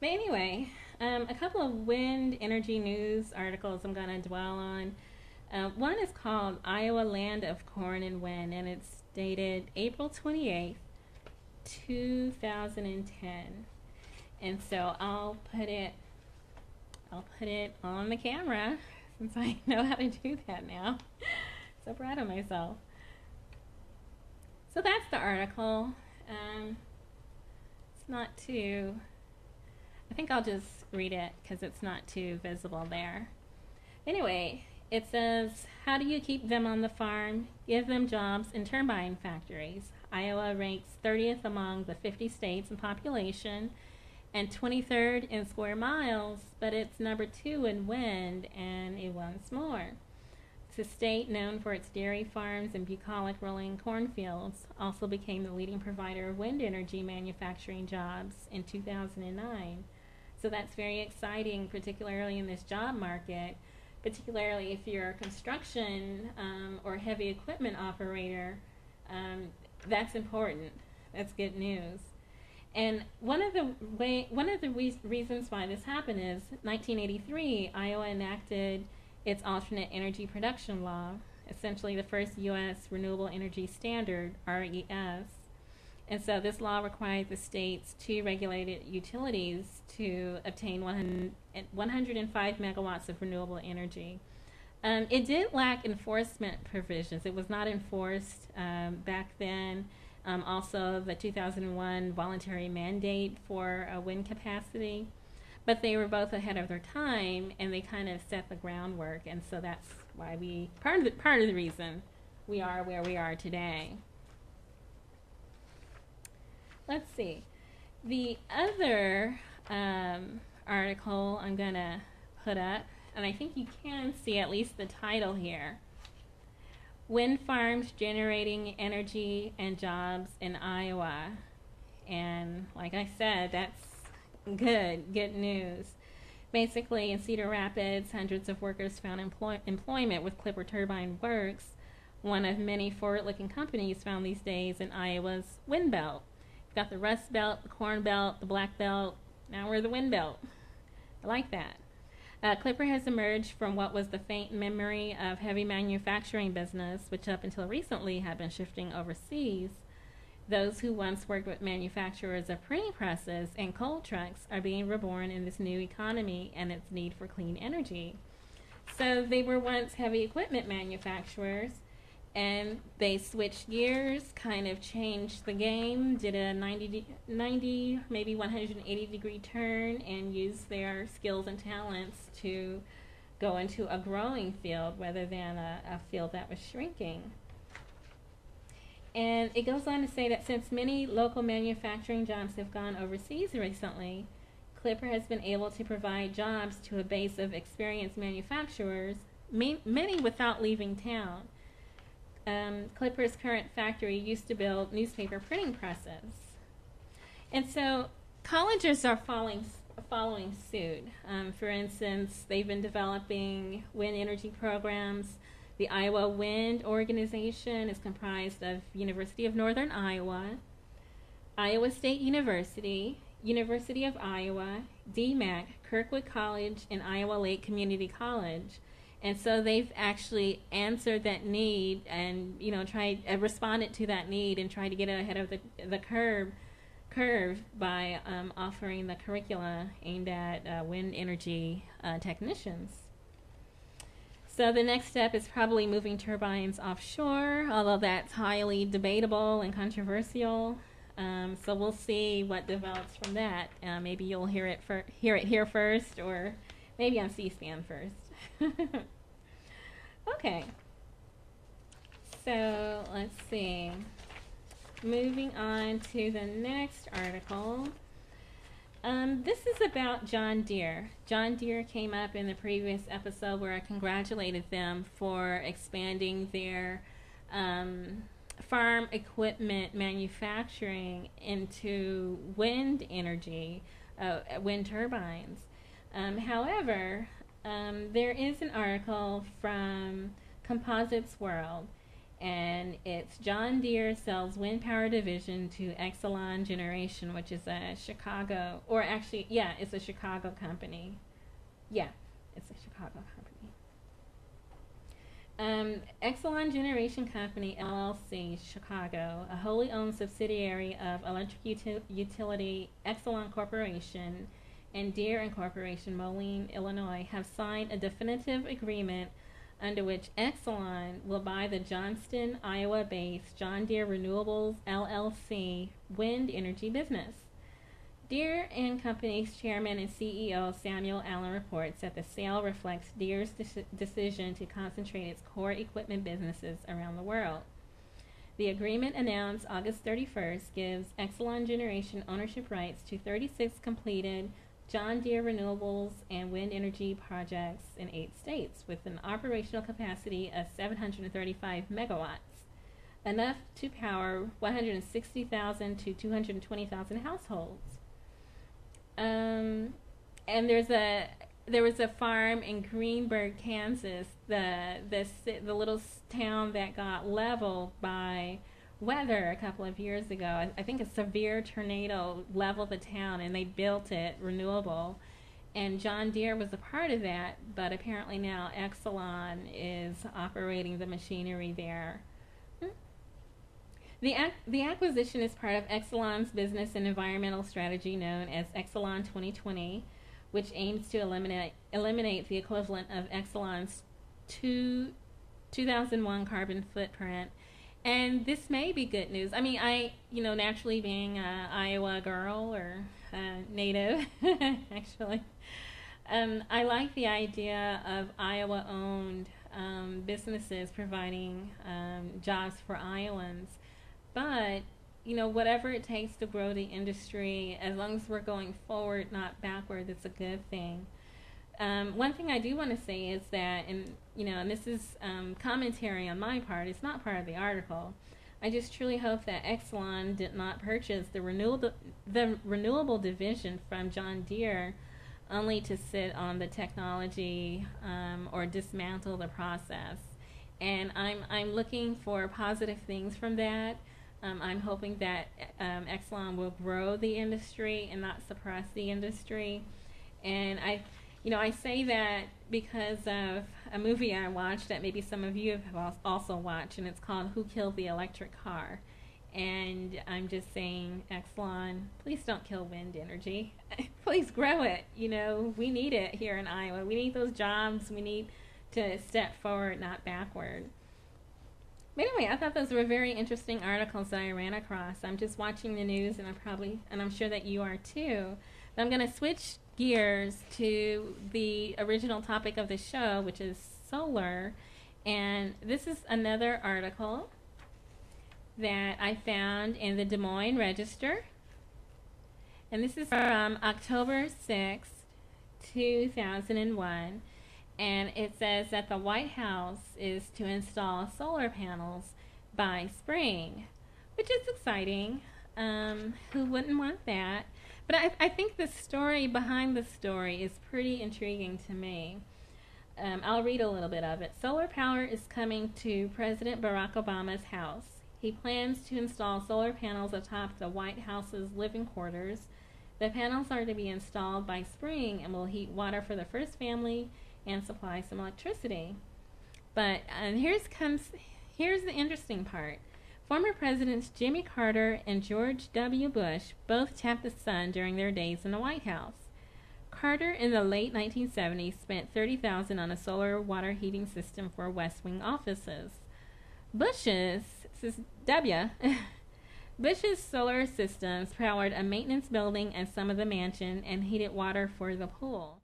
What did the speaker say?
But anyway, a couple of wind energy news articles I'm going to dwell on. One is called Iowa Land of Corn and Wind, and it's dated April 28th, 2010. And so I'll put it on the camera since I know how to do that now. So proud of myself. So that's the article. It's not too, I think I'll just read it because it's not too visible there. Anyway, it says, how do you keep them on the farm? Give them jobs in turbine factories. Iowa ranks 30th among the 50 states in population and 23rd in square miles, but it's number 2 in wind, and it wants more. It's a state known for its dairy farms and bucolic rolling cornfields. Also became the leading provider of wind energy manufacturing jobs in 2009. So that's very exciting, particularly in this job market, particularly if you're a construction or heavy equipment operator. That's important. That's good news. And one of the reasons why this happened is 1983, Iowa enacted its alternate energy production law, essentially the first U.S. renewable energy standard, RES. And so this law required the state's 2 regulated utilities to obtain 105 megawatts of renewable energy. It did lack enforcement provisions. It was not enforced back then. Also, the 2001 voluntary mandate for wind capacity. But they were both ahead of their time, and they kind of set the groundwork. And so that's why part of the reason we are where we are today. Let's see. The other article I'm going to put up, and I think you can see at least the title here. Wind farms generating energy and jobs in Iowa. And like I said, that's good news. Basically, in Cedar Rapids, hundreds of workers found employment with Clipper Turbine Works, one of many forward-looking companies found these days in Iowa's wind belt. You've got the Rust Belt, the Corn Belt, the Black Belt. Now we're the Wind Belt. I like that. Clipper has emerged from what was the faint memory of heavy manufacturing business, which up until recently had been shifting overseas. Those who once worked with manufacturers of printing presses and coal trucks are being reborn in this new economy and its need for clean energy. So they were once heavy equipment manufacturers, and they switched gears, kind of changed the game, did a 90, maybe 180 degree turn, and used their skills and talents to go into a growing field rather than a field that was shrinking. And it goes on to say that since many local manufacturing jobs have gone overseas recently, Clipper has been able to provide jobs to a base of experienced manufacturers, many without leaving town. Clipper's current factory used to build newspaper printing presses. And so colleges are following suit. For instance, they've been developing wind energy programs. The Iowa Wind Organization is comprised of University of Northern Iowa, Iowa State University, University of Iowa, DMAC, Kirkwood College, and Iowa Lake Community College. And so they've actually answered that need and, responded to that need and tried to get ahead of the curve by offering the curricula aimed at wind energy technicians. So the next step is probably moving turbines offshore, although that's highly debatable and controversial. So we'll see what develops from that. Maybe you'll hear it here first, or maybe on C-SPAN first. Okay. So let's see. Moving on to the next article. This is about John Deere. John Deere came up in the previous episode where I congratulated them for expanding their farm equipment manufacturing into wind energy, wind turbines. However, there is an article from Composites World, and it's John Deere sells wind power division to Exelon Generation, which is a Chicago, or actually, yeah, it's a Chicago company. Yeah, it's a Chicago company. Exelon Generation Company, LLC, Chicago, a wholly owned subsidiary of electric utility Exelon Corporation and Deere Incorporation, Moline, Illinois, have signed a definitive agreement under which Exelon will buy the Johnston, Iowa-based John Deere Renewables, LLC wind energy business. Deere and Company's chairman and CEO Samuel Allen reports that the sale reflects Deere's decision to concentrate its core equipment businesses around the world. The agreement, announced August 31st, gives Exelon Generation ownership rights to 36 completed John Deere renewables and wind energy projects in 8 states with an operational capacity of 735 megawatts, enough to power 160,000 to 220,000 households. And there was a farm in Greenburg, Kansas, the little town that got leveled by weather a couple of years ago. I think a severe tornado leveled the town, and they built it renewable. And John Deere was a part of that, but apparently now Exelon is operating the machinery there. The acquisition is part of Exelon's business and environmental strategy known as Exelon 2020, which aims to eliminate the equivalent of Exelon's 2001 carbon footprint. And this may be good news. I mean, naturally being an Iowa girl or native, actually, I like the idea of Iowa-owned businesses providing jobs for Iowans. But, whatever it takes to grow the industry, as long as we're going forward, not backward, it's a good thing. One thing I do want to say is that, and this is commentary on my part, it's not part of the article. I just truly hope that Exelon did not purchase the renewable division from John Deere only to sit on the technology or dismantle the process. And I'm looking for positive things from that. I'm hoping that Exelon will grow the industry and not suppress the industry. And I say that because of a movie I watched that maybe some of you have also watched, and it's called Who Killed the Electric Car? And I'm just saying, Exelon, please don't kill wind energy. Please grow it. We need it here in Iowa. We need those jobs. We need to step forward, not backward. But anyway, I thought those were very interesting articles that I ran across. I'm just watching the news, and I'm sure that you are too. But I'm going to switch gears to the original topic of the show, which is solar. And this is another article that I found in the Des Moines Register. And this is from October 6th, 2001. And it says that the White House is to install solar panels by spring, which is exciting. Who wouldn't want that? But I think the story behind the story is pretty intriguing to me. I'll read a little bit of it. Solar power is coming to President Barack Obama's house. He plans to install solar panels atop the White House's living quarters. The panels are to be installed by spring and will heat water for the first family and supply some electricity. But here's the interesting part. Former Presidents Jimmy Carter and George W. Bush both tapped the sun during their days in the White House. Carter in the late 1970s spent $30,000 on a solar water heating system for West Wing offices. Bush's solar systems powered a maintenance building and some of the mansion and heated water for the pool.